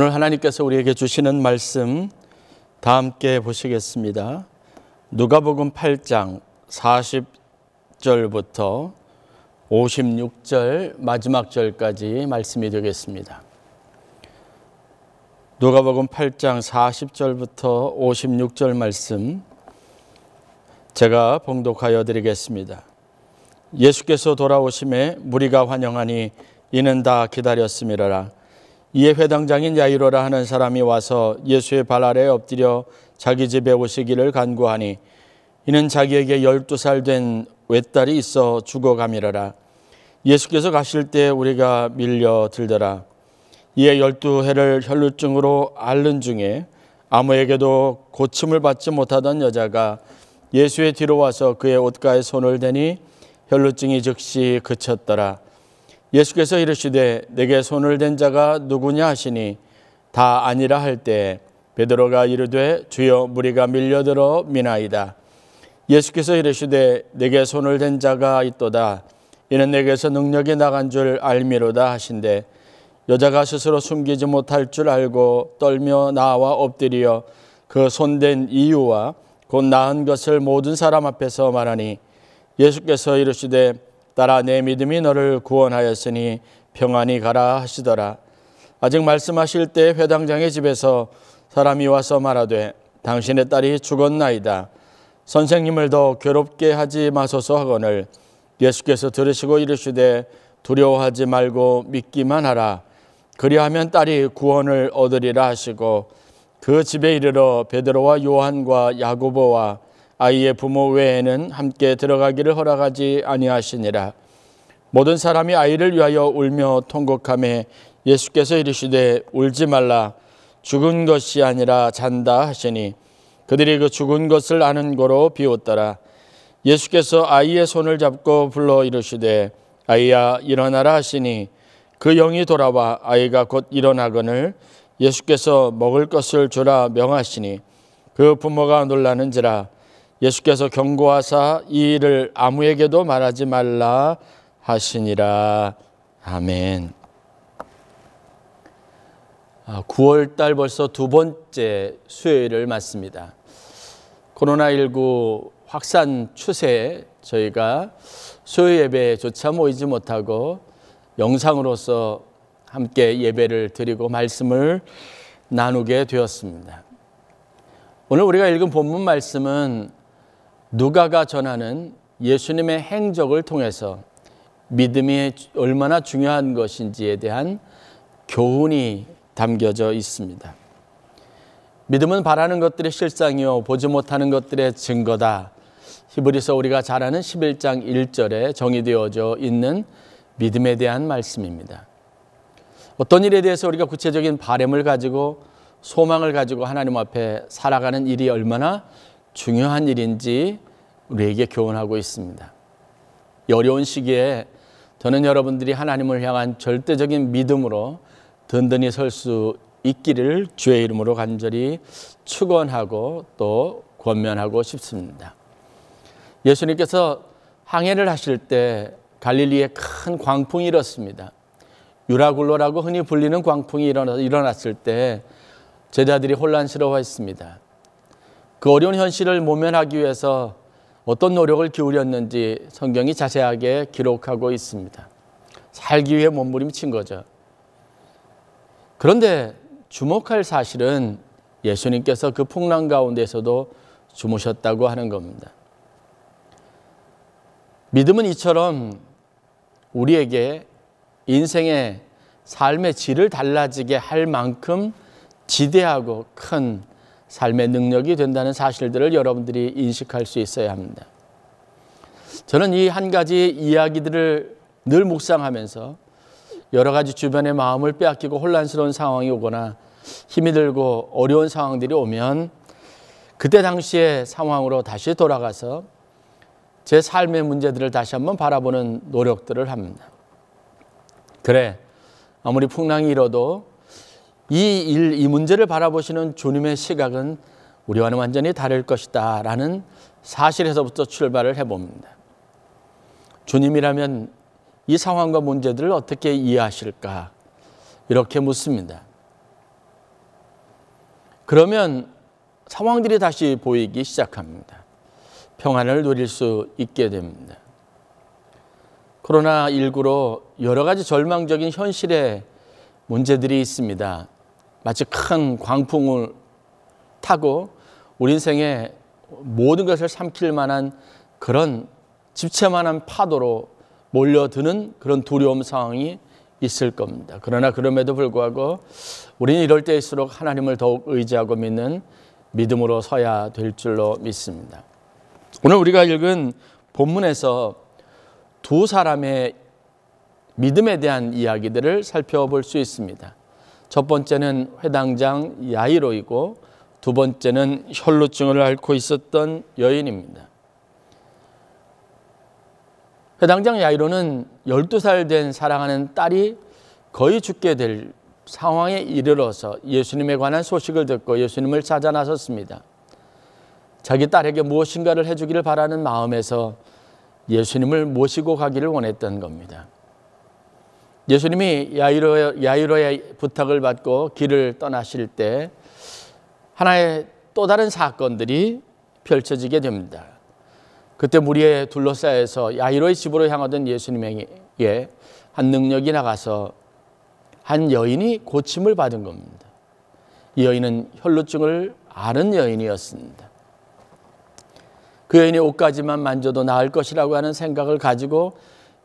오늘 하나님께서 우리에게 주시는 말씀 다 함께 보시겠습니다. 누가복음 8장 40절부터 56절 마지막 절까지 말씀이 되겠습니다. 누가복음 8장 40절부터 56절 말씀 제가 봉독하여 드리겠습니다. 예수께서 돌아오심에 무리가 환영하니 이는 다 기다렸음이라. 이에 회당장인 야이로라 하는 사람이 와서 예수의 발 아래에 엎드려 자기 집에 오시기를 간구하니 이는 자기에게 12살 된 외딸이 있어 죽어가미러라. 예수께서 가실 때 우리가 밀려들더라. 이에 12해를 혈루증으로 앓는 중에 아무에게도 고침을 받지 못하던 여자가 예수의 뒤로 와서 그의 옷가에 손을 대니 혈루증이 즉시 그쳤더라. 예수께서 이르시되 내게 손을 댄 자가 누구냐 하시니 다 아니라 할 때 베드로가 이르되 주여 무리가 밀려들어 미나이다. 예수께서 이르시되 내게 손을 댄 자가 있도다. 이는 내게서 능력이 나간 줄 알미로다 하신대 여자가 스스로 숨기지 못할 줄 알고 떨며 나와 엎드려 그 손댄 이유와 곧 나은 것을 모든 사람 앞에서 말하니 예수께서 이르시되 딸아 내 믿음이 너를 구원하였으니 평안히 가라 하시더라. 아직 말씀하실 때 회당장의 집에서 사람이 와서 말하되 당신의 딸이 죽었나이다. 선생님을 더 괴롭게 하지 마소서 하거늘 예수께서 들으시고 이르시되 두려워하지 말고 믿기만 하라. 그리하면 딸이 구원을 얻으리라 하시고 그 집에 이르러 베드로와 요한과 야고보와 아이의 부모 외에는 함께 들어가기를 허락하지 아니하시니라. 모든 사람이 아이를 위하여 울며 통곡하며 예수께서 이르시되 울지 말라. 죽은 것이 아니라 잔다 하시니 그들이 그 죽은 것을 아는 고로 비웃더라. 예수께서 아이의 손을 잡고 불러 이르시되 아이야 일어나라 하시니 그 영이 돌아와 아이가 곧 일어나거늘 예수께서 먹을 것을 주라 명하시니 그 부모가 놀라는지라. 예수께서 경고하사 이 일을 아무에게도 말하지 말라 하시니라. 아멘. 9월 달 벌써 두 번째 수요일을 맞습니다. 코로나19 확산 추세에 저희가 수요 예배조차 모이지 못하고 영상으로서 함께 예배를 드리고 말씀을 나누게 되었습니다. 오늘 우리가 읽은 본문 말씀은 누가가 전하는 예수님의 행적을 통해서 믿음이 얼마나 중요한 것인지에 대한 교훈이 담겨져 있습니다. 믿음은 바라는 것들의 실상이요 보지 못하는 것들의 증거다. 히브리서 우리가 잘 아는 11장 1절에 정의되어져 있는 믿음에 대한 말씀입니다. 어떤 일에 대해서 우리가 구체적인 바람을 가지고 소망을 가지고 하나님 앞에 살아가는 일이 얼마나 중요한 일인지 우리에게 교훈하고 있습니다. 이 어려운 시기에 저는 여러분들이 하나님을 향한 절대적인 믿음으로 든든히 설 수 있기를 주의 이름으로 간절히 축원하고 또 권면하고 싶습니다. 예수님께서 항해를 하실 때 갈릴리에 큰 광풍이 일었습니다. 유라굴로라고 흔히 불리는 광풍이 일어났을 때 제자들이 혼란스러워했습니다. 그 어려운 현실을 모면하기 위해서 어떤 노력을 기울였는지 성경이 자세하게 기록하고 있습니다. 살기 위해 몸부림친 거죠. 그런데 주목할 사실은 예수님께서 그 풍랑 가운데서도 주무셨다고 하는 겁니다. 믿음은 이처럼 우리에게 인생의 삶의 질을 달라지게 할 만큼 지대하고 큰 삶의 능력이 된다는 사실들을 여러분들이 인식할 수 있어야 합니다. 저는 이 한 가지 이야기들을 늘 묵상하면서 여러 가지 주변의 마음을 빼앗기고 혼란스러운 상황이 오거나 힘이 들고 어려운 상황들이 오면 그때 당시의 상황으로 다시 돌아가서 제 삶의 문제들을 다시 한번 바라보는 노력들을 합니다. 그래, 아무리 풍랑이 일어도 이 문제를 바라보시는 주님의 시각은 우리와는 완전히 다를 것이다 라는 사실에서부터 출발을 해봅니다. 주님이라면 이 상황과 문제들을 어떻게 이해하실까? 이렇게 묻습니다. 그러면 상황들이 다시 보이기 시작합니다. 평안을 누릴 수 있게 됩니다. 코로나19로 여러 가지 절망적인 현실의 문제들이 있습니다. 마치 큰 광풍을 타고 우리 인생의 모든 것을 삼킬 만한 그런 집채만한 파도로 몰려드는 그런 두려움 상황이 있을 겁니다. 그러나 그럼에도 불구하고 우리는 이럴 때일수록 하나님을 더욱 의지하고 믿는 믿음으로 서야 될 줄로 믿습니다. 오늘 우리가 읽은 본문에서 두 사람의 믿음에 대한 이야기들을 살펴볼 수 있습니다. 첫 번째는 회당장 야이로이고 두 번째는 혈루증을 앓고 있었던 여인입니다. 회당장 야이로는 12살 된 사랑하는 딸이 거의 죽게 될 상황에 이르러서 예수님에 관한 소식을 듣고 예수님을 찾아 나섰습니다. 자기 딸에게 무엇인가를 해주기를 바라는 마음에서 예수님을 모시고 가기를 원했던 겁니다. 예수님이 야이로의 부탁을 받고 길을 떠나실 때 하나의 또 다른 사건들이 펼쳐지게 됩니다. 그때 무리에 둘러싸여서 야이로의 집으로 향하던 예수님에게 한 능력이 나가서 한 여인이 고침을 받은 겁니다. 이 여인은 혈루증을 앓은 여인이었습니다. 그 여인의 옷가지만 만져도 나을 것이라고 하는 생각을 가지고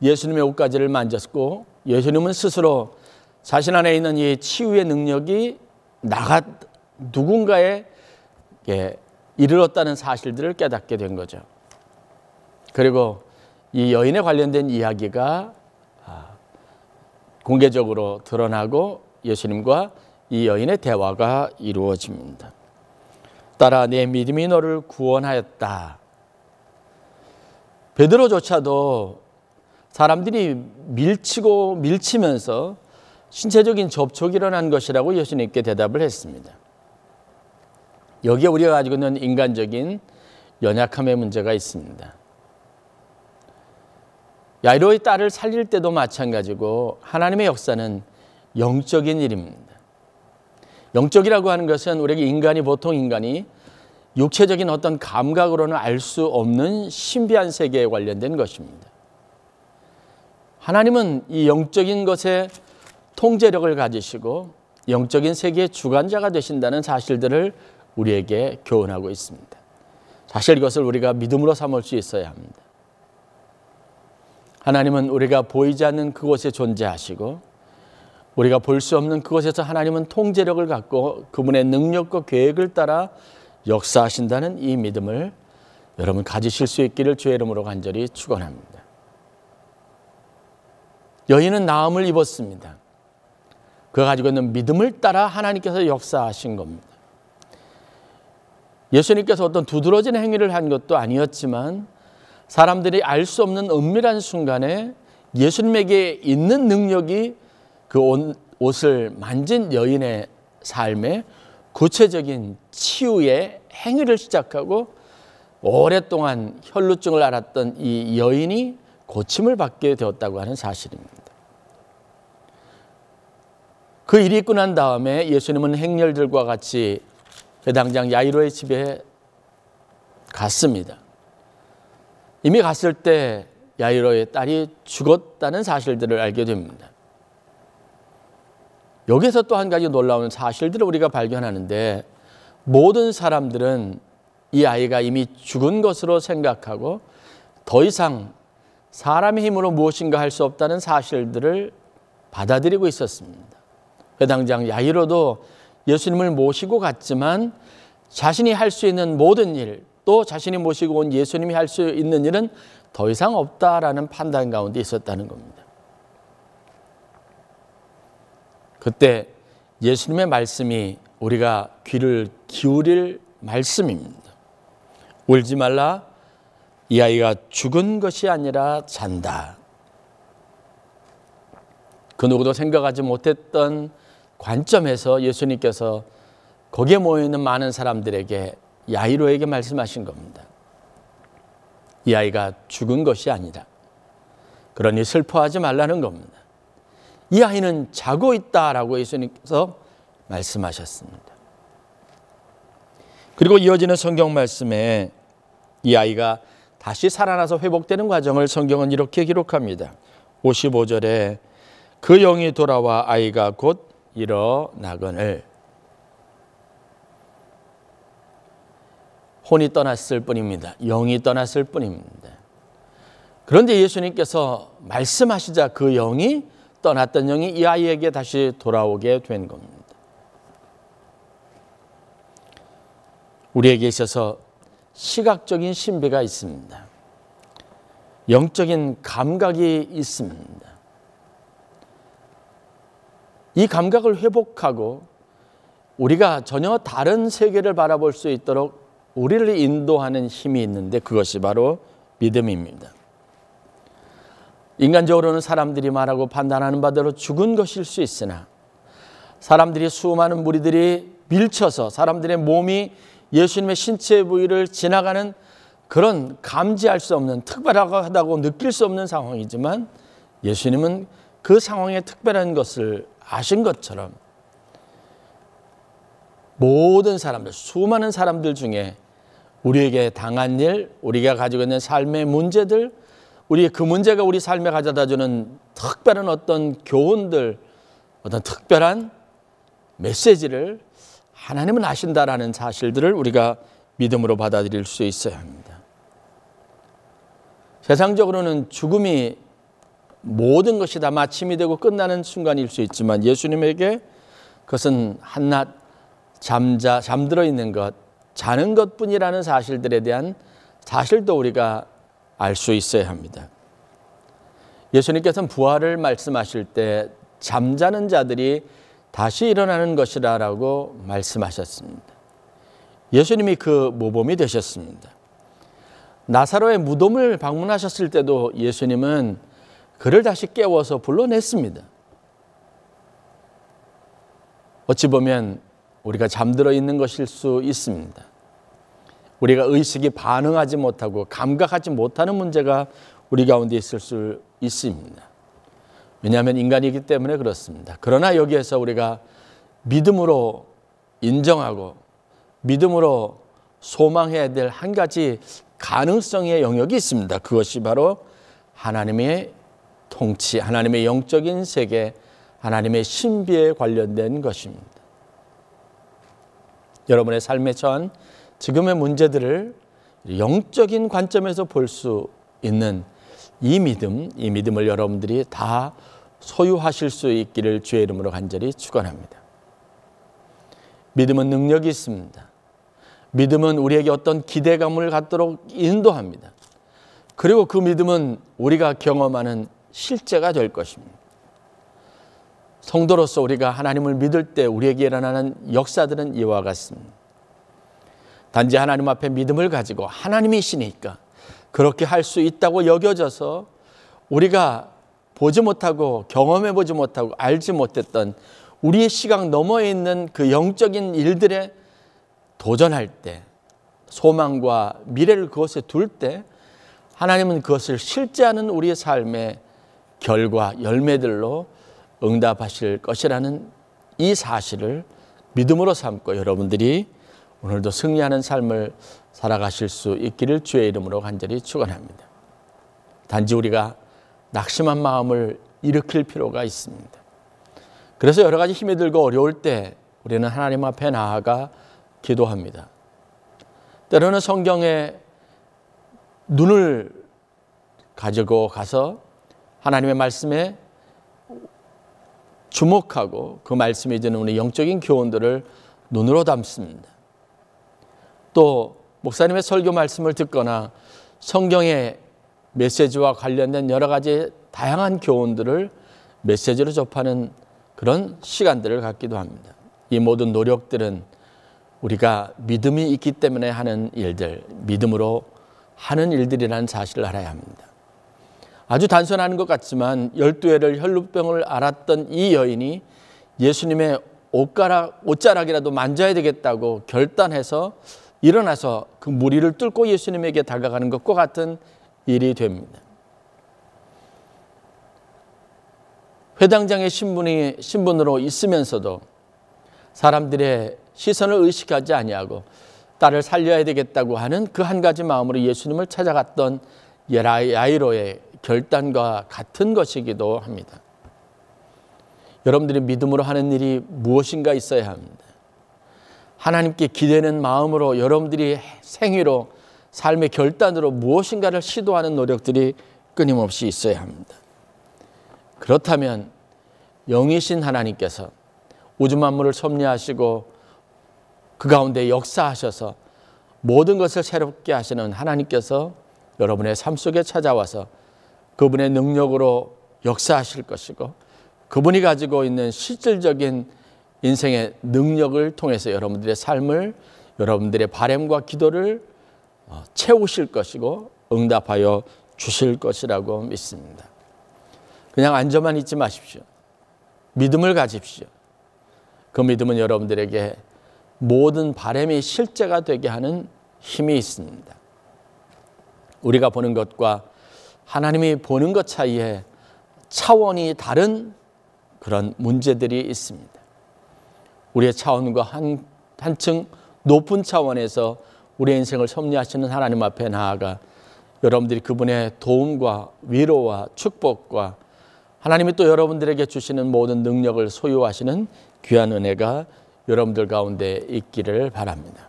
예수님의 옷가지를 만졌고 예수님은 스스로 자신 안에 있는 이 치유의 능력이 누군가에 이르렀다는 사실들을 깨닫게 된 거죠. 그리고 이 여인에 관련된 이야기가 공개적으로 드러나고 예수님과 이 여인의 대화가 이루어집니다. 딸아, 내 믿음이 너를 구원하였다. 베드로조차도 사람들이 밀치면서 신체적인 접촉이 일어난 것이라고 예수님께 대답을 했습니다. 여기에 우리가 가지고 있는 인간적인 연약함의 문제가 있습니다. 야이로의 딸을 살릴 때도 마찬가지고 하나님의 역사는 영적인 일입니다. 영적이라고 하는 것은 우리에게 보통 인간이 육체적인 어떤 감각으로는 알 수 없는 신비한 세계에 관련된 것입니다. 하나님은 이 영적인 것에 통제력을 가지시고 영적인 세계의 주관자가 되신다는 사실들을 우리에게 교훈하고 있습니다. 사실 이것을 우리가 믿음으로 삼을 수 있어야 합니다. 하나님은 우리가 보이지 않는 그곳에 존재하시고 우리가 볼 수 없는 그곳에서 하나님은 통제력을 갖고 그분의 능력과 계획을 따라 역사하신다는 이 믿음을 여러분 가지실 수 있기를 주의 이름으로 간절히 축원합니다. 여인은 나음을 입었습니다. 그가 가지고 있는 믿음을 따라 하나님께서 역사하신 겁니다. 예수님께서 어떤 두드러진 행위를 한 것도 아니었지만 사람들이 알 수 없는 은밀한 순간에 예수님에게 있는 능력이 그 옷을 만진 여인의 삶에 구체적인 치유의 행위를 시작하고 오랫동안 혈루증을 앓았던 이 여인이 고침을 받게 되었다고 하는 사실입니다. 그 일이 있고 난 다음에 예수님은 행렬들과 같이 회당장 야이로의 집에 갔습니다. 이미 갔을 때 야이로의 딸이 죽었다는 사실들을 알게 됩니다. 여기서 또 한 가지 놀라운 사실들을 우리가 발견하는데 모든 사람들은 이 아이가 이미 죽은 것으로 생각하고 더 이상 사람의 힘으로 무엇인가 할 수 없다는 사실들을 받아들이고 있었습니다. 회당장 야이로도 예수님을 모시고 갔지만 자신이 할 수 있는 모든 일, 또 자신이 모시고 온 예수님이 할 수 있는 일은 더 이상 없다라는 판단 가운데 있었다는 겁니다. 그때 예수님의 말씀이 우리가 귀를 기울일 말씀입니다. 울지 말라, 이 아이가 죽은 것이 아니라 잔다. 그 누구도 생각하지 못했던 관점에서 예수님께서 거기에 모여있는 많은 사람들에게 야이로에게 말씀하신 겁니다. 이 아이가 죽은 것이 아니라, 그러니 슬퍼하지 말라는 겁니다. 이 아이는 자고 있다라고 예수님께서 말씀하셨습니다. 그리고 이어지는 성경 말씀에 이 아이가 다시 살아나서 회복되는 과정을 성경은 이렇게 기록합니다. 55절에 그 영이 돌아와 아이가 곧 일어나거늘. 혼이 떠났을 뿐입니다. 영이 떠났을 뿐입니다. 그런데 예수님께서 말씀하시자 그 영이 떠났던 영이 이 아이에게 다시 돌아오게 된 겁니다. 우리에게 있어서 시각적인 신비가 있습니다. 영적인 감각이 있습니다. 이 감각을 회복하고 우리가 전혀 다른 세계를 바라볼 수 있도록 우리를 인도하는 힘이 있는데 그것이 바로 믿음입니다. 인간적으로는 사람들이 말하고 판단하는 바대로 죽은 것일 수 있으나 사람들이 수많은 무리들이 밀쳐서 사람들의 몸이 예수님의 신체 부위를 지나가는 그런 감지할 수 없는 특별하다고 느낄 수 없는 상황이지만 예수님은 그 상황에 특별한 것을 아신 것처럼 모든 사람들, 수많은 사람들 중에 우리에게 당한 일, 우리가 가지고 있는 삶의 문제들, 우리의 그 문제가 우리 삶에 가져다주는 특별한 어떤 교훈들, 어떤 특별한 메시지를 하나님은 아신다라는 사실들을 우리가 믿음으로 받아들일 수 있어야 합니다. 세상적으로는 죽음이 모든 것이 다 마침이 되고 끝나는 순간일 수 있지만 예수님에게 그것은 한낮 잠들어 있는 것, 자는 것뿐이라는 사실들에 대한 사실도 우리가 알 수 있어야 합니다. 예수님께서는 부활을 말씀하실 때 잠자는 자들이 다시 일어나는 것이라고 말씀하셨습니다. 예수님이 그 모범이 되셨습니다. 나사로의 무덤을 방문하셨을 때도 예수님은 그를 다시 깨워서 불러냈습니다. 어찌 보면 우리가 잠들어 있는 것일 수 있습니다. 우리가 의식이 반응하지 못하고 감각하지 못하는 문제가 우리 가운데 있을 수 있습니다. 왜냐하면 인간이기 때문에 그렇습니다. 그러나 여기에서 우리가 믿음으로 인정하고 믿음으로 소망해야 될 한 가지 가능성의 영역이 있습니다. 그것이 바로 하나님의 통치, 하나님의 영적인 세계, 하나님의 신비에 관련된 것입니다. 여러분의 삶에 처한 지금의 문제들을 영적인 관점에서 볼 수 있는 이 믿음을 여러분들이 다 소유하실 수 있기를 주의 이름으로 간절히 축원합니다. 믿음은 능력이 있습니다. 믿음은 우리에게 어떤 기대감을 갖도록 인도합니다. 그리고 그 믿음은 우리가 경험하는 실제가 될 것입니다. 성도로서 우리가 하나님을 믿을 때 우리에게 일어나는 역사들은 이와 같습니다. 단지 하나님 앞에 믿음을 가지고 하나님이시니까 그렇게 할 수 있다고 여겨져서 우리가 보지 못하고 경험해 보지 못하고 알지 못했던 우리의 시각 너머에 있는 그 영적인 일들에 도전할 때, 소망과 미래를 그것에 둘 때 하나님은 그것을 실제하는 우리의 삶의 결과, 열매들로 응답하실 것이라는 이 사실을 믿음으로 삼고 여러분들이 오늘도 승리하는 삶을 살아가실 수 있기를 주의 이름으로 간절히 축원합니다. 단지 우리가 낙심한 마음을 일으킬 필요가 있습니다. 그래서 여러 가지 힘이 들고 어려울 때 우리는 하나님 앞에 나아가 기도합니다. 때로는 성경에 눈을 가지고 가서 하나님의 말씀에 주목하고 그 말씀이 주는 우리 영적인 교훈들을 눈으로 담습니다. 또 목사님의 설교 말씀을 듣거나 성경의 메시지와 관련된 여러 가지 다양한 교훈들을 메시지로 접하는 그런 시간들을 갖기도 합니다. 이 모든 노력들은 우리가 믿음이 있기 때문에 하는 일들, 믿음으로 하는 일들이라는 사실을 알아야 합니다. 아주 단순한 것 같지만 12회를 혈루병을 앓았던 이 여인이 예수님의 옷자락이라도 만져야 되겠다고 결단해서 일어나서 그 무리를 뚫고 예수님에게 다가가는 것과 같은 일이 됩니다. 회당장의 신분으로 있으면서도 사람들의 시선을 의식하지 아니하고 딸을 살려야 되겠다고 하는 그 한 가지 마음으로 예수님을 찾아갔던 야이로의 결단과 같은 것이기도 합니다. 여러분들이 믿음으로 하는 일이 무엇인가 있어야 합니다. 하나님께 기대는 마음으로 여러분들이 생애로 삶의 결단으로 무엇인가를 시도하는 노력들이 끊임없이 있어야 합니다. 그렇다면 영이신 하나님께서 우주 만물을 섭리하시고 그 가운데 역사하셔서 모든 것을 새롭게 하시는 하나님께서 여러분의 삶 속에 찾아와서 그분의 능력으로 역사하실 것이고 그분이 가지고 있는 실질적인 인생의 능력을 통해서 여러분들의 삶을, 여러분들의 바람과 기도를 채우실 것이고 응답하여 주실 것이라고 믿습니다. 그냥 앉아만 있지 마십시오. 믿음을 가집시오. 그 믿음은 여러분들에게 모든 바람이 실제가 되게 하는 힘이 있습니다. 우리가 보는 것과 하나님이 보는 것 사이에 차원이 다른 그런 문제들이 있습니다. 우리의 차원과 한층 높은 차원에서 우리의 인생을 섭리하시는 하나님 앞에 나아가 여러분들이 그분의 도움과 위로와 축복과 하나님이 또 여러분들에게 주시는 모든 능력을 소유하시는 귀한 은혜가 여러분들 가운데 있기를 바랍니다.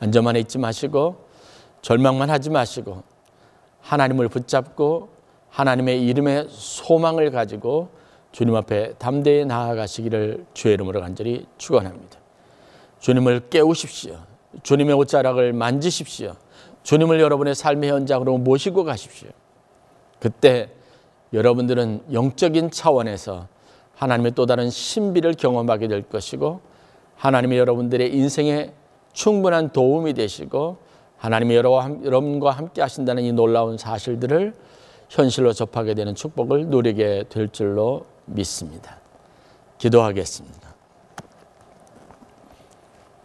앉아만 있지 마시고 절망만 하지 마시고 하나님을 붙잡고 하나님의 이름의 소망을 가지고 주님 앞에 담대히 나아가시기를 주의 이름으로 간절히 축원합니다. 주님을 깨우십시오. 주님의 옷자락을 만지십시오. 주님을 여러분의 삶의 현장으로 모시고 가십시오. 그때 여러분들은 영적인 차원에서 하나님의 또 다른 신비를 경험하게 될 것이고 하나님이 여러분들의 인생에 충분한 도움이 되시고 하나님이 여러분과 함께 하신다는 이 놀라운 사실들을 현실로 접하게 되는 축복을 누리게 될 줄로 믿습니다. 기도하겠습니다.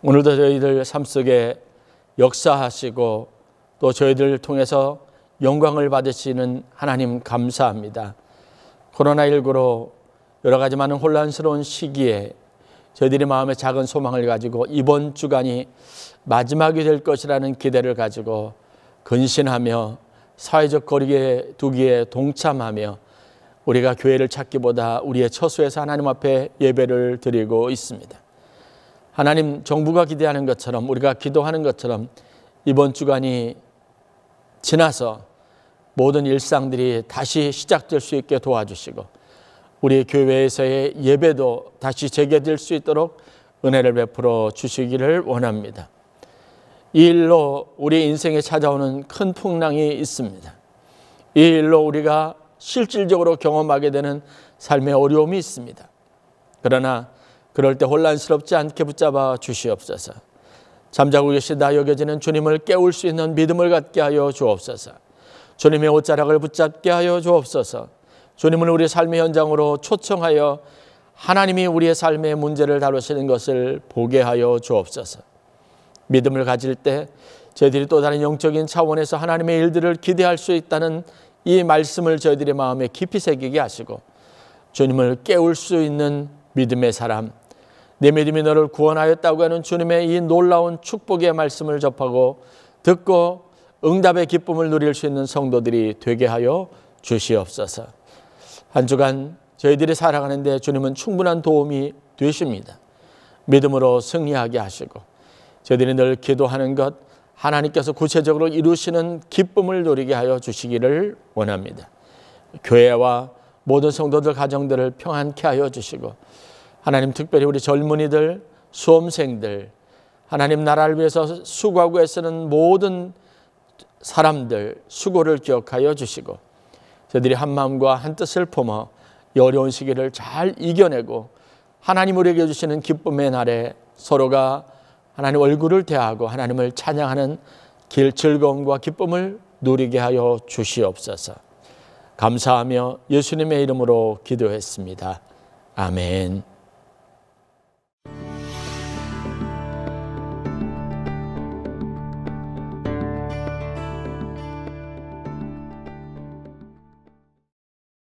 오늘도 저희들 삶 속에 역사하시고 또 저희들을 통해서 영광을 받으시는 하나님 감사합니다. 코로나19로 여러 가지 많은 혼란스러운 시기에 저희들이 마음의 작은 소망을 가지고 이번 주간이 마지막이 될 것이라는 기대를 가지고 근신하며 사회적 거리에 두기에 동참하며 우리가 교회를 찾기보다 우리의 처소에서 하나님 앞에 예배를 드리고 있습니다. 하나님, 정부가 기대하는 것처럼 우리가 기도하는 것처럼 이번 주간이 지나서 모든 일상들이 다시 시작될 수 있게 도와주시고 우리 교회에서의 예배도 다시 재개될 수 있도록 은혜를 베풀어 주시기를 원합니다. 이 일로 우리 인생에 찾아오는 큰 풍랑이 있습니다. 이 일로 우리가 실질적으로 경험하게 되는 삶의 어려움이 있습니다. 그러나 그럴 때 혼란스럽지 않게 붙잡아 주시옵소서. 잠자고 계시다 여겨지는 주님을 깨울 수 있는 믿음을 갖게 하여 주옵소서. 주님의 옷자락을 붙잡게 하여 주옵소서. 주님을 우리 삶의 현장으로 초청하여 하나님이 우리의 삶의 문제를 다루시는 것을 보게 하여 주옵소서. 믿음을 가질 때 저희들이 또 다른 영적인 차원에서 하나님의 일들을 기대할 수 있다는 이 말씀을 저희들의 마음에 깊이 새기게 하시고 주님을 깨울 수 있는 믿음의 사람, 내 믿음이 너를 구원하였다고 하는 주님의 이 놀라운 축복의 말씀을 접하고 듣고 응답의 기쁨을 누릴 수 있는 성도들이 되게 하여 주시옵소서. 한 주간 저희들이 살아가는데 주님은 충분한 도움이 되십니다. 믿음으로 승리하게 하시고 저희들이 늘 기도하는 것 하나님께서 구체적으로 이루시는 기쁨을 누리게 하여 주시기를 원합니다. 교회와 모든 성도들 가정들을 평안케 하여 주시고 하나님, 특별히 우리 젊은이들, 수험생들, 하나님 나라를 위해서 수고하고 애쓰는 모든 사람들 수고를 기억하여 주시고 저희들이 한 마음과 한 뜻을 품어 이 어려운 시기를 잘 이겨내고 하나님 우리에게 주시는 기쁨의 날에 서로가 하나님 얼굴을 대하고 하나님을 찬양하는 길 즐거움과 기쁨을 누리게 하여 주시옵소서. 감사하며 예수님의 이름으로 기도했습니다. 아멘.